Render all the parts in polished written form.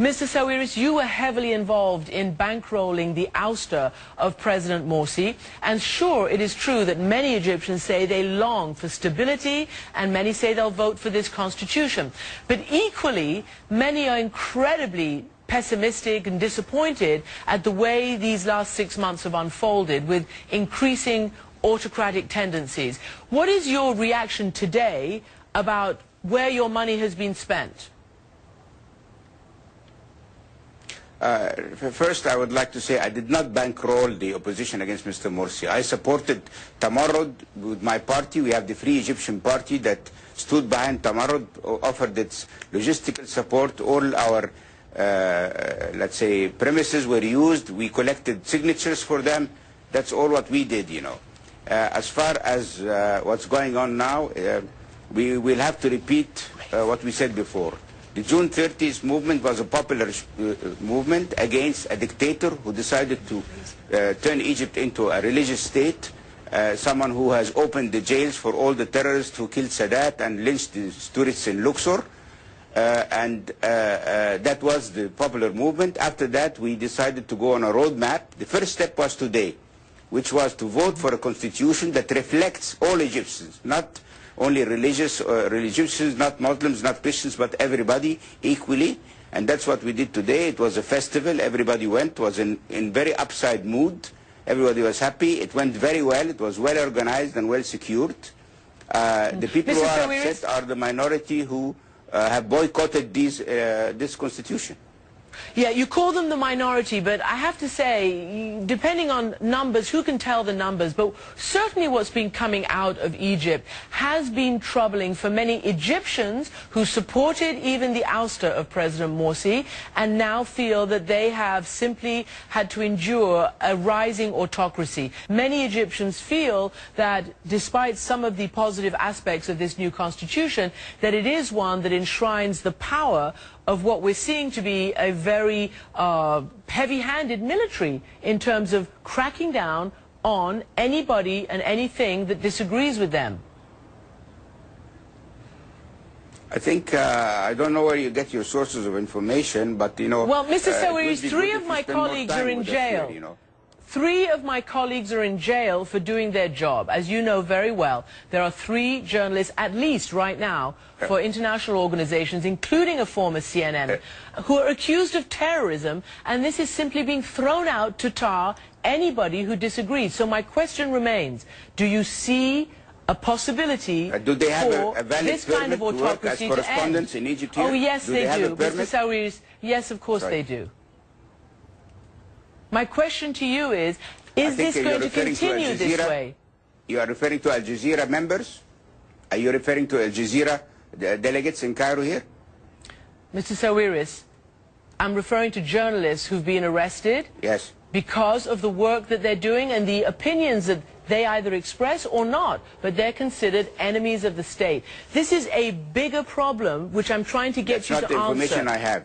Mr. Saawiris, you were heavily involved in bankrolling the ouster of President Morsi, and sure, it is true that many Egyptians say they long for stability, and many say they'll vote for this constitution. But equally, many are incredibly pessimistic and disappointed at the way these last 6 months have unfolded, with increasing autocratic tendencies. What is your reaction today about where your money has been spent? First, I would like to say I did not bankroll the opposition against Mr. Morsi. I supported Tamarrud with my party. We have the Free Egyptian Party that stood behind Tamarrud, offered its logistical support. All our, let's say, premises were used. We collected signatures for them. That's all what we did, you know. As far as what's going on now, we will have to repeat what we said before. The June 30th movement was a popular movement against a dictator who decided to turn Egypt into a religious state, someone who has opened the jails for all the terrorists who killed Sadat and lynched the tourists in Luxor. That was the popular movement. After that, we decided to go on a roadmap. The first step was today, which was to vote for a constitution that reflects all Egyptians, not only religious, not Muslims, not Christians, but everybody equally. And that's what we did today. It was a festival. Everybody went, was in very upside mood. Everybody was happy. It went very well. It was well organized and well secured. The people who are upset are the minority who have boycotted this constitution. Yeah, you call them the minority, but I have to say, depending on numbers, who can tell the numbers, but certainly what's been coming out of Egypt has been troubling for many Egyptians who supported even the ouster of President Morsi and now feel that they have simply had to endure a rising autocracy. Many Egyptians feel that despite some of the positive aspects of this new constitution, that it is one that enshrines the power of what we're seeing to be a very heavy-handed military in terms of cracking down on anybody and anything that disagrees with them. I think, I don't know where you get your sources of information, but, you know... Well, Mr. Saawiris, 3 of my colleagues are in jail. Here, you know. 3 of my colleagues are in jail for doing their job. As you know very well, there are 3 journalists, at least right now, for international organizations, including a former CNN, who are accused of terrorism, and this is simply being thrown out to tar anybody who disagrees. So my question remains, do you see a possibility do they have for a valid this kind of autocracy to end? In Egypt here? Oh, yes, they do. Mr. Saawiris, yes, of course they do. My question to you is this going to continue this way? You are referring to Al Jazeera members? Are you referring to Al Jazeera delegates in Cairo here? Mr. Saawiris, I'm referring to journalists who've been arrested because of the work that they're doing and the opinions that they either express or not, but they're considered enemies of the state. This is a bigger problem, which I'm trying to get you to answer. That's not the information I have.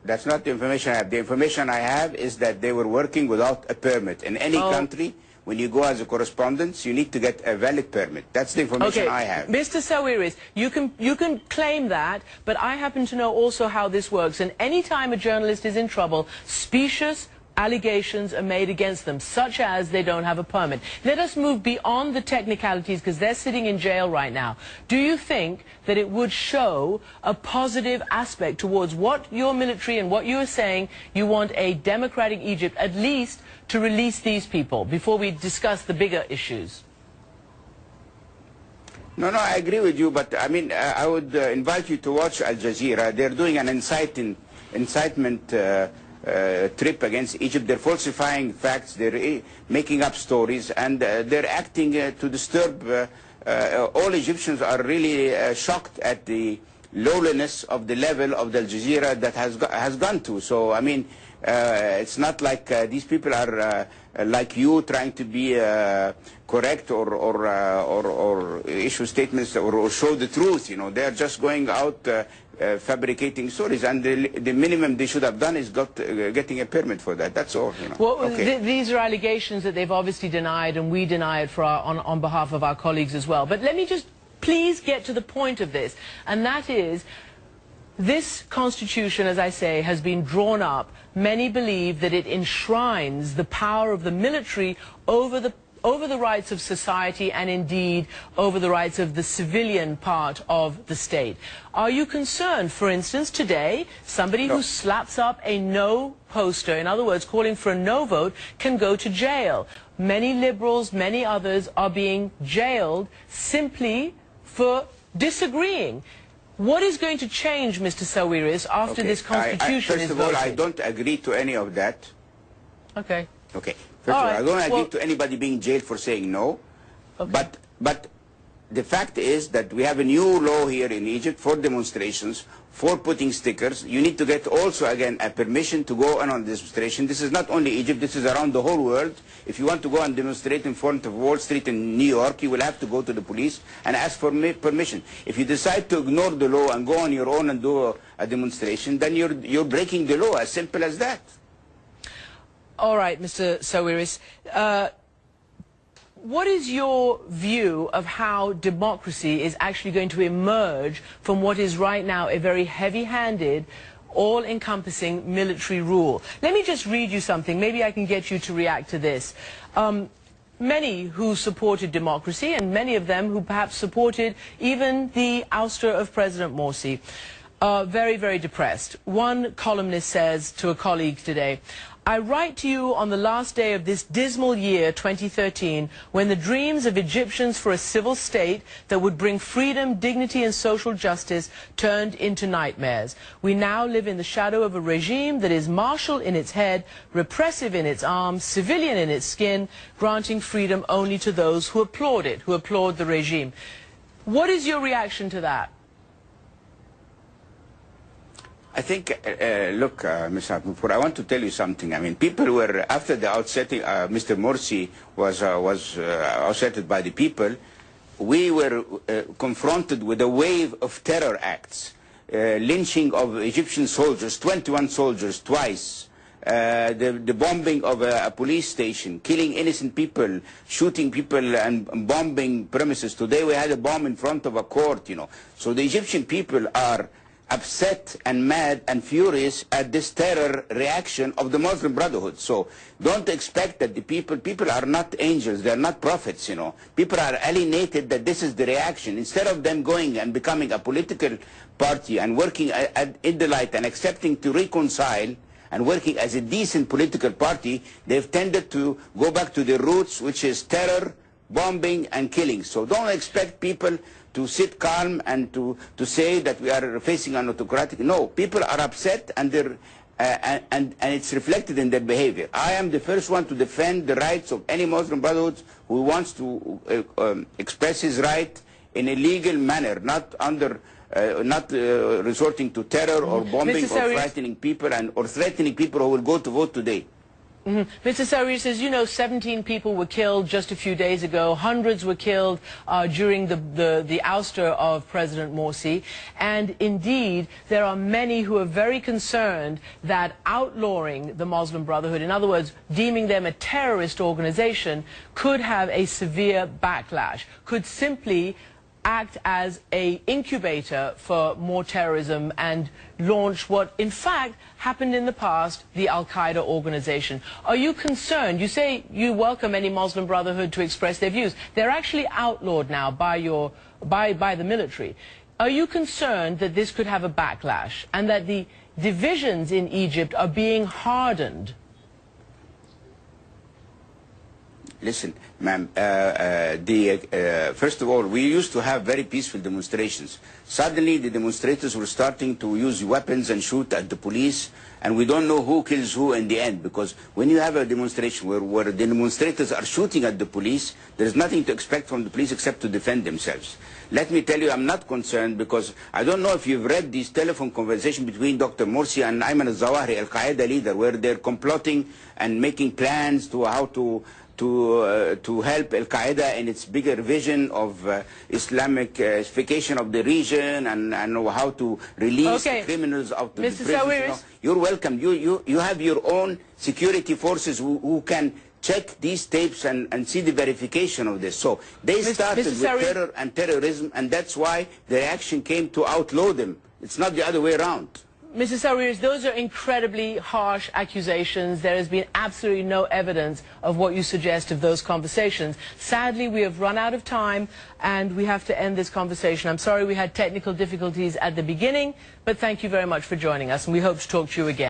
That's not the information I have. The information I have is that they were working without a permit. In any country, when you go as a correspondent, you need to get a valid permit. That's the information I have. Mr. Saawiris, you can claim that, but I happen to know also how this works. And any time a journalist is in trouble, specious allegations are made against them, such as they don't have a permit. Let us move beyond the technicalities, because they're sitting in jail right now. Do you think that it would show a positive aspect towards what your military and what you are saying, you want a democratic Egypt, at least to release these people, before we discuss the bigger issues? No, I agree with you, but I mean, I would invite you to watch Al Jazeera. They're doing an incitement trip against Egypt. They're falsifying facts, they're making up stories, and they're acting to disturb. All Egyptians are really shocked at the lowliness of the level of the Al Jazeera that has gone to. So, I mean, it's not like these people are like you trying to be correct or issue statements or show the truth. You know, they're just going out fabricating stories, and the minimum they should have done is getting a permit for that. That's all. You know. Well, these are allegations that they've obviously denied, and we deny it for on behalf of our colleagues as well. But let me just please get to the point of this, and that is, This constitution, as I say, has been drawn up. Many believe that it enshrines the power of the military over the rights of society and indeed over the rights of the civilian part of the state. Are you concerned, for instance, today, somebody who slaps up a no poster, in other words, calling for a no vote, can go to jail? Many liberals, many others are being jailed simply for disagreeing. What is going to change, Mr. Sawiris, after this constitution is voted? First of all, I don't agree to any of that. Okay. Okay. First of all, I don't agree to anybody being jailed for saying no. Okay. But the fact is that we have a new law here in Egypt for demonstrations, for putting stickers. You need to get also, again, a permission to go on demonstration. This is not only Egypt, this is around the whole world. If you want to go and demonstrate in front of Wall Street in New York, you will have to go to the police and ask for permission. If you decide to ignore the law and go on your own and do a demonstration, then you're breaking the law, as simple as that. All right, Mr. Sawiris. What is your view of how democracy is actually going to emerge from what is right now a very heavy-handed, all-encompassing military rule? Let me just read you something. Maybe I can get you to react to this. Many who supported democracy, and many of them who perhaps supported even the ouster of President Morsi, are very, very depressed. One columnist says to a colleague today, "I write to you on the last day of this dismal year, 2013, when the dreams of Egyptians for a civil state that would bring freedom, dignity and social justice turned into nightmares. We now live in the shadow of a regime that is martial in its head, repressive in its arms, civilian in its skin, granting freedom only to those who applaud it, who applaud the regime." What is your reaction to that? I think, look, Mr. Abdulpour, I want to tell you something. I mean, people were, after the outsetting, Mr. Morsi was ousted by the people, we were confronted with a wave of terror acts, lynching of Egyptian soldiers, 21 soldiers twice, the bombing of a police station, killing innocent people, shooting people and bombing premises. Today we had a bomb in front of a court, you know. So the Egyptian people are upset and mad and furious at this terror reaction of the Muslim Brotherhood. So don't expect that the people are not angels, they're not prophets, you know. People are alienated that this is the reaction. Instead of them going and becoming a political party and working in the light and accepting to reconcile and working as a decent political party, they've tended to go back to their roots, which is terror, bombing and killing. So don't expect people to sit calm and to say that we are facing an autocratic. No, people are upset and they're and it's reflected in their behavior. I am the first one to defend the rights of any Muslim Brotherhood who wants to express his right in a legal manner, not under resorting to terror or bombing or frightening people or threatening people who will go to vote today. Mr. Sawiris says, you know, 17 people were killed just a few days ago. Hundreds were killed during the ouster of President Morsi. And indeed, there are many who are very concerned that outlawing the Muslim Brotherhood, in other words, deeming them a terrorist organization, could have a severe backlash, could simply act as an incubator for more terrorism and launch what in fact happened in the past, the Al-Qaeda organization. Are you concerned? You say you welcome any Muslim Brotherhood to express their views. They're actually outlawed now by the military. Are you concerned that this could have a backlash and that the divisions in Egypt are being hardened? Listen, ma'am, first of all, we used to have very peaceful demonstrations. Suddenly, the demonstrators were starting to use weapons and shoot at the police, and we don't know who kills who in the end, because when you have a demonstration where the demonstrators are shooting at the police, there's nothing to expect from the police except to defend themselves. Let me tell you, I'm not concerned, because I don't know if you've read these telephone conversations between Dr. Morsi and Ayman al-Zawahiri, Al-Qaeda leader, where they're complotting and making plans to how to help Al-Qaeda in its bigger vision of Islamicification of the region and how to release the criminals out of the prisons. You know, you're welcome. You have your own security forces who can check these tapes and see the verification of this. So they started with terror and terrorism, and that's why the reaction came to outlaw them It's not the other way around. Mr. Saawiris, those are incredibly harsh accusations. There has been absolutely no evidence of what you suggest of those conversations. Sadly, we have run out of time and we have to end this conversation. I'm sorry we had technical difficulties at the beginning, but thank you very much for joining us and we hope to talk to you again.